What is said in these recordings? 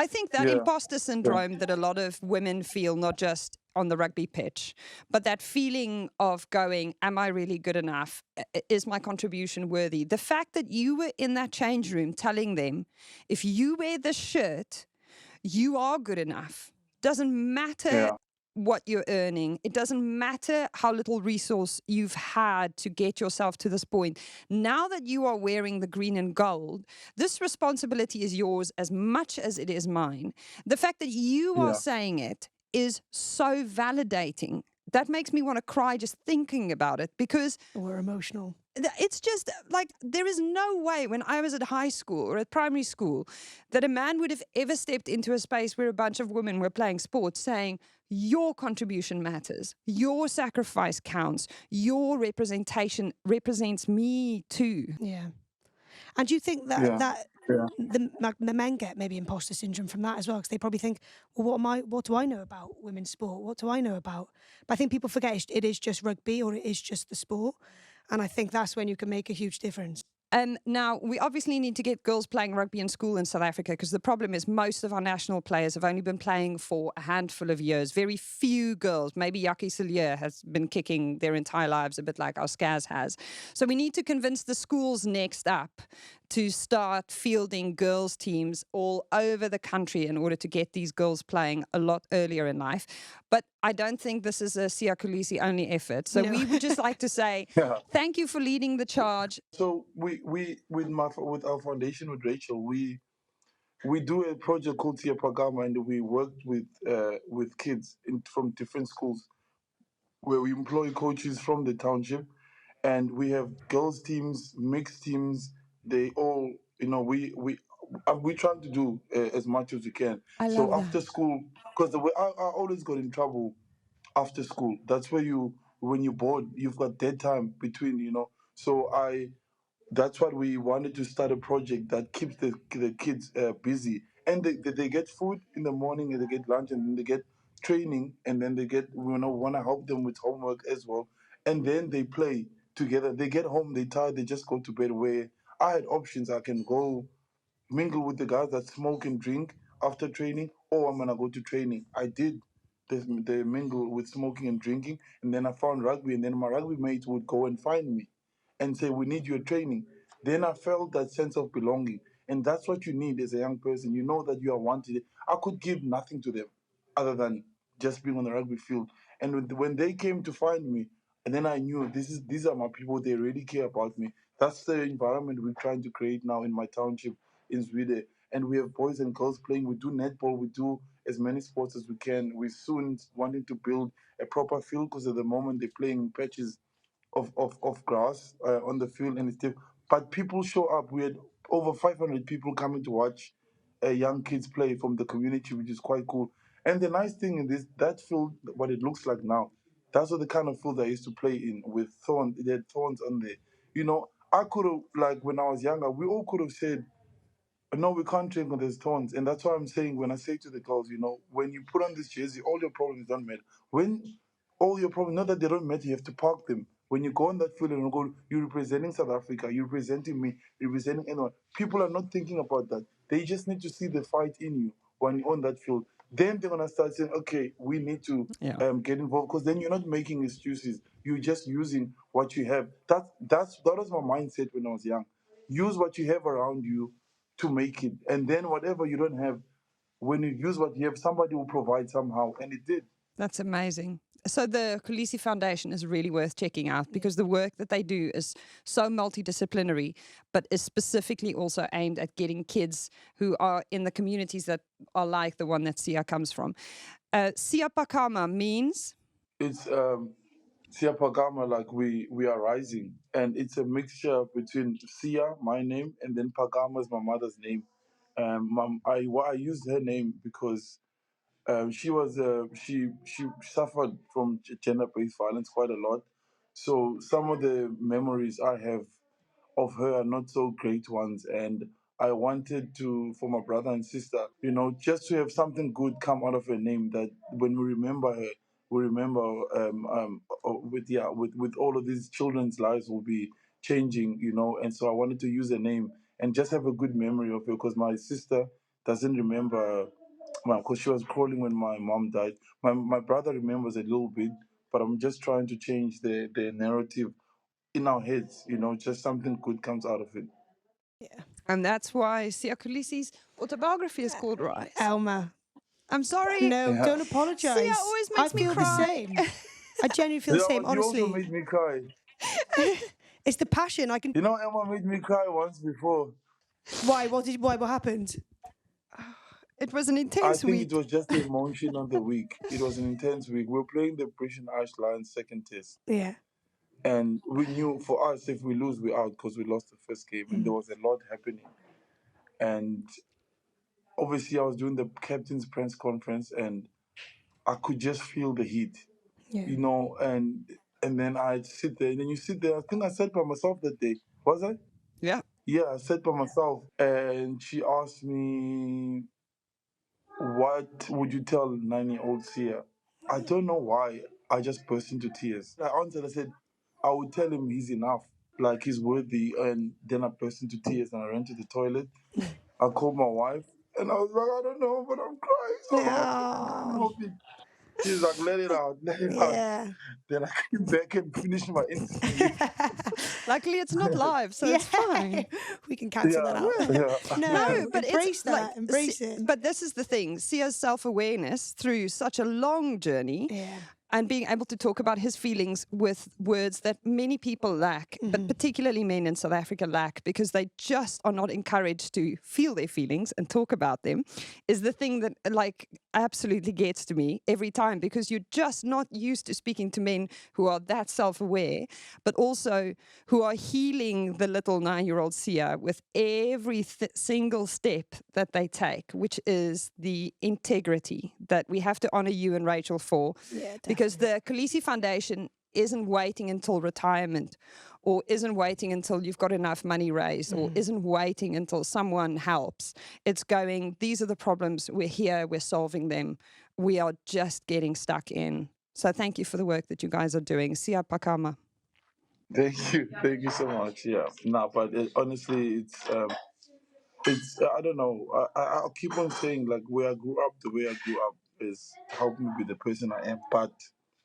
I think that Yeah. imposter syndrome that a lot of women feel, not just on the rugby pitch, but that feeling of going, am I really good enough? Is my contribution worthy? The fact that you were in that change room telling them, if you wear this shirt, you are good enough. Doesn't matter Yeah. what you're earning. It doesn't matter how little resource you've had to get yourself to this point. Now that you are wearing the green and gold, this responsibility is yours as much as it is mine. The fact that you are Yeah. saying it is so validating. That makes me want to cry just thinking about it, because We're emotional. it's just like, there is no way when I was at high school or at primary school that a man would have ever stepped into a space where a bunch of women were playing sports saying, your contribution matters, your sacrifice counts, your representation represents me too. Yeah. And do you think that Yeah. Yeah. the men get maybe imposter syndrome from that as well? Because they probably think, well, what do I know about women's sport? What do I know about? But I think people forget it is just rugby, or it is just the sport. And I think that's when you can make a huge difference. And now we obviously need to get girls playing rugby in school in South Africa, because the problem is most of our national players have only been playing for a handful of years. Very few girls, maybe Yaki Sillier has been kicking their entire lives, a bit like our Scaz has. So we need to convince the schools next up to start fielding girls teams all over the country in order to get these girls playing a lot earlier in life. But I don't think this is a Siya Kolisi only effort. So we would just like to say, Yeah. thank you for leading the charge. So we with our foundation with Rachel, we do a project called Tia Pagama, and we worked with kids from different schools, where we employ coaches from the township, and we have girls teams, mixed teams. They all, we trying to do as much as we can. I So love after that. school, because the way I always got in trouble after school. That's where when you're bored, you've got dead time between, So that's what we wanted to start a project that keeps the kids busy, and they get food in the morning, and they get lunch, and then they get training, and then they get want to help them with homework as well, and then they play together. They get home, they tired, they just go to bed. Where I had options, I can go mingle with the guys that smoke and drink after training, or I'm gonna go to training. I did the mingle with smoking and drinking, and then I found rugby, and then my rugby mates would go and find me and say, "We need your training." Then I felt that sense of belonging, and that's what you need as a young person. You know that you are wanted. I could give nothing to them other than just being on the rugby field. And when they came to find me, and then I knew these are my people. They really care about me. That's the environment we're trying to create now in my township in Sweden. And we have boys and girls playing. We do netball. We do as many sports as we can. We're soon wanting to build a proper field, because at the moment they're playing patches of grass on the field and stuff. But people show up. We had over 500 people coming to watch young kids play from the community, which is quite cool. And the nice thing in that field, what it looks like now, that's what the kind of field I used to play in, with thorns. It had thorns on there. I could have, like when I was younger, we all could have said, no, we can't train when there's thorns. And that's why I'm saying, when I say to the girls, when you put on this jersey, all your problems don't matter. When all your problems, not that they don't matter, you have to park them. When you go on that field and you go, you're representing South Africa, you're representing me, you're representing anyone. People are not thinking about that. They just need to see the fight in you when you're on that field. Then they're gonna start saying, okay, we need to Yeah. get involved, because then you're not making excuses. You're just using what you have. That was my mindset when I was young. Use what you have around you to make it. And then whatever you don't have, when you use what you have, somebody will provide somehow. And it did. That's amazing. So the Kolisi Foundation is really worth checking out, because the work that they do is so multidisciplinary, but is specifically also aimed at getting kids who are in the communities that are like the one that Siya comes from. Siya Pakama means? It's Sia Pagama, like we are rising. And it's a mixture between Sia, my name, and then Pagama is my mother's name. I used her name because she was she suffered from gender-based violence quite a lot. So some of the memories I have of her are not so great ones, and I wanted to, for my brother and sister, just to have something good come out of her name, that when we remember her, we remember with all of these children's lives will be changing, and so I wanted to use her name and just have a good memory of her, because my sister doesn't remember, because she was crawling when my mom died. My brother remembers a little bit, but I'm just trying to change the narrative in our heads. Just something good comes out of it. Yeah. And that's why Sia Kolisi's autobiography is called Rise. Elma. I'm sorry. No, Yeah. don't Sia apologise. always I makes me feel the cry. same. I genuinely feel the Yeah, same, but you also honestly. made me cry. It's the passion. I can. Emma made me cry once before. Why? What happened? It was an I intense think week. it was just the emotion of the week. It was an intense week. We were playing the British Irish Lions second test. Yeah. And we knew for us, if we lose, we're out because we lost the first game. And there was a lot happening. And obviously, I was doing the captain's press conference and I could just feel the heat, Yeah. and then I'd sit there. And then you sit there. I think I sat by myself that day. Was I? Yeah. Yeah, I sat by myself. And she asked me, what would you tell 9-year-old Sia? I don't know why. I just burst into tears. I answered, I said, I would tell him he's enough, like he's worthy. And then I burst into tears and I ran to the toilet. I called my wife and I was like, I don't know, but I'm crying so hard. I can't Oh, help it. She's like, let it out, let it out. yeah. Then I came back and finished my interview. Luckily, it's not live, so it's fine. We can cancel that out. Yeah. No, But embrace it's that. Embrace it. But this is the thing: Sia's self-awareness through such a long journey, Yeah. and being able to talk about his feelings with words that many people lack, but particularly men in South Africa lack, because they just are not encouraged to feel their feelings and talk about them, is the thing that absolutely gets to me every time, because you're just not used to speaking to men who are that self-aware, but also who are healing the little 9-year-old Sia with every single step that they take, which is the integrity that we have to honor you and Rachel for. Yeah, because the Kolisi Foundation isn't waiting until retirement, or isn't waiting until you've got enough money raised, or isn't waiting until someone helps. It's going, these are the problems, we're here, we're solving them. We are just getting stuck in. So thank you for the work that you guys are doing. Sia Pakama. Thank you so much. Yeah, but honestly, it's I don't know. I'll keep on saying, like, where I grew up, the way I grew up is helped me be the person I am. But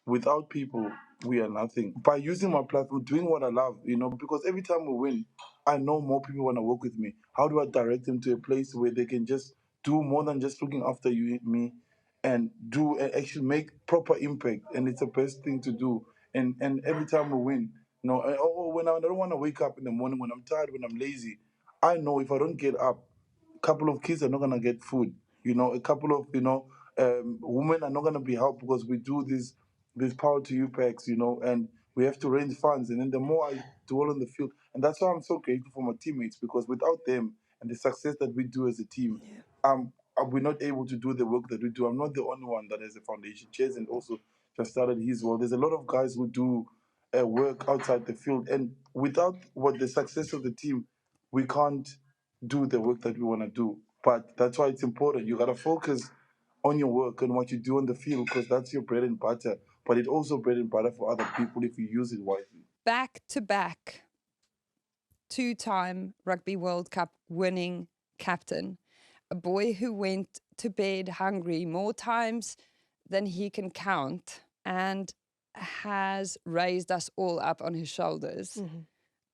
without people, we are nothing. By using my platform, doing what I love, because every time we win, I know more people want to work with me. How do I direct them to a place where they can just do more than just looking after me, and do and actually make proper impact? And it's the best thing to do. And every time we win, when I don't want to wake up in the morning, when I'm tired, when I'm lazy, I know if I don't get up, a couple of kids are not gonna get food. A couple of women are not gonna be helped because we do these power to you packs, and we have to raise funds. And then the more I dwell on the field, and that's why I'm so grateful for my teammates, because without them and the success that we do as a team, we're not able to do the work that we do. I'm not the only one that has a foundation. Chase and also just started his world. There's a lot of guys who do work outside the field, and without the success of the team, we can't do the work that we want to do. But that's why it's important. You got to focus on your work and what you do on the field, because that's your bread and butter. But it's also bread and butter for other people if you use it wisely. Back to back, 2-time Rugby World Cup winning captain, a boy who went to bed hungry more times than he can count, and has raised us all up on his shoulders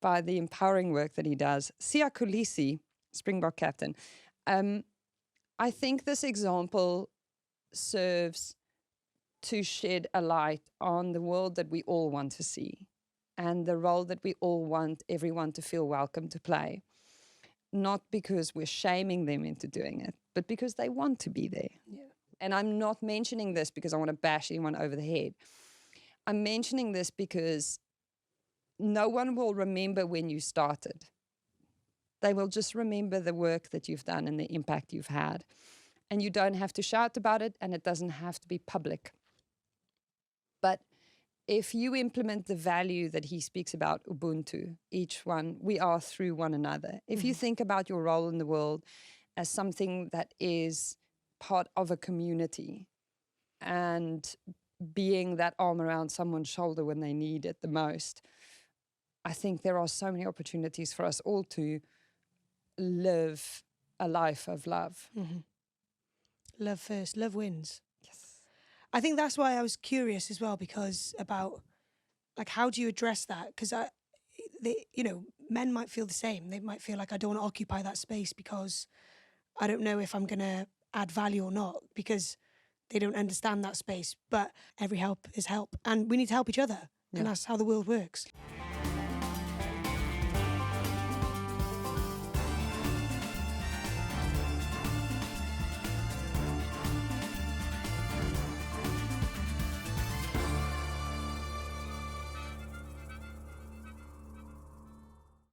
by the empowering work that he does. Sia Kolisi, Springbok captain. I think this example serves to shed a light on the world that we all want to see, and the role that we all want everyone to feel welcome to play. Not because we're shaming them into doing it, but because they want to be there. Yeah. And I'm not mentioning this because I want to bash anyone over the head. I'm mentioning this because no one will remember when you started. They will just remember the work that you've done and the impact you've had. And you don't have to shout about it, and it doesn't have to be public. But if you implement the value that he speaks about, Ubuntu, each one, we are through one another. If you think about your role in the world as something that is part of a community, and being that arm around someone's shoulder when they need it the most, I think there are so many opportunities for us all to live a life of love. Love first, love wins. Yes. I think that's why I was curious as well, because about like, how do you address that? Because men might feel the same. They might feel like, I don't want to occupy that space because I don't know if I'm going to add value or not, because they don't understand that space. But every help is help, and we need to help each other. And that's how the world works.